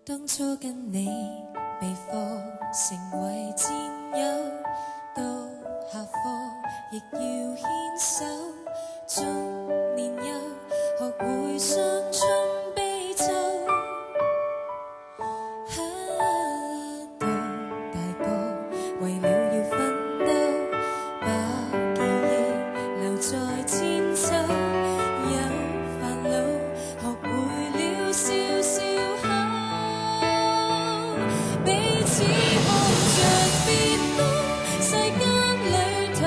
當初跟你被課成為戰友，到下課亦要牽手，中年幼學會傷春悲秋，到大個為了要奮鬥，把記憶留在千秋，有煩惱學會了笑笑口，彼此看着別當世間旅途，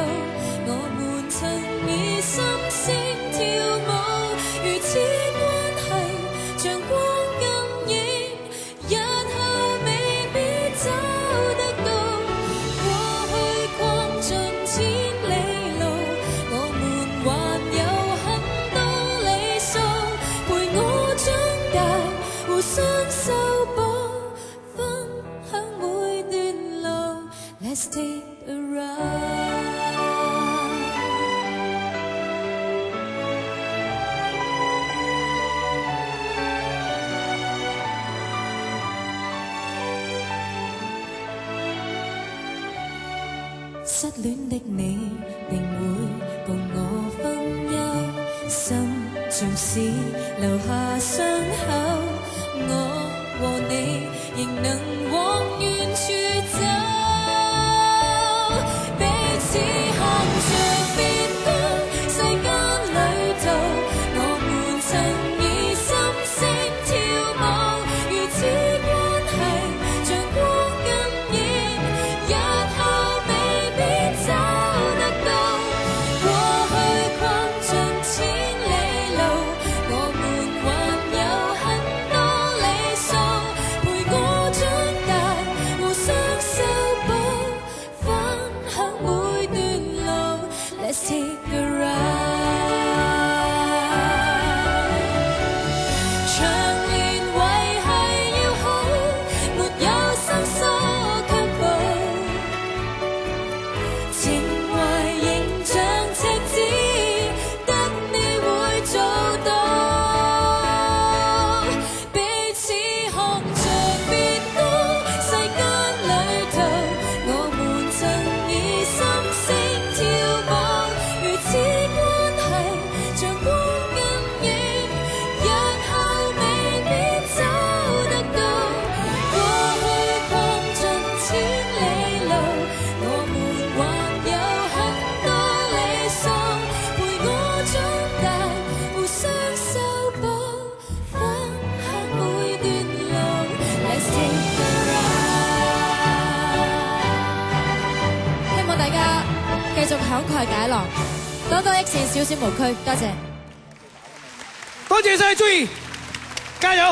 我們曾以心聲跳舞，如此關係像光咁影，日後未必找得到，過去逛盡千里路，我們還有很多里數，陪我長大，互相修補，分享每段路。Let's take a ride。失戀的你定會共我分憂，心縱使留下傷口，我和你仍能往遠處走，彼此看着別當世間旅途，我們曾以心聲跳舞，如此關係像光咁影，日後未必找得到，過去逛盡千里路，我們還有很多里數，陪我長大，互相修補，分享每段路。Let's take a ride。長年維繫要好，沒有生疏卻步，情懷仍像赤子，得你會做到，彼此看着別當世間旅途，我們曾以心聲跳舞，如此關係像光咁影，日後未必找得到，過去逛盡千里路，我們還有很多里數，陪我長大，互相修補，分享每段路。Let's take a ride。希望大家繼續慷慨解囊，多多益善，少少無拘。多謝。多謝晒 Joey，加油！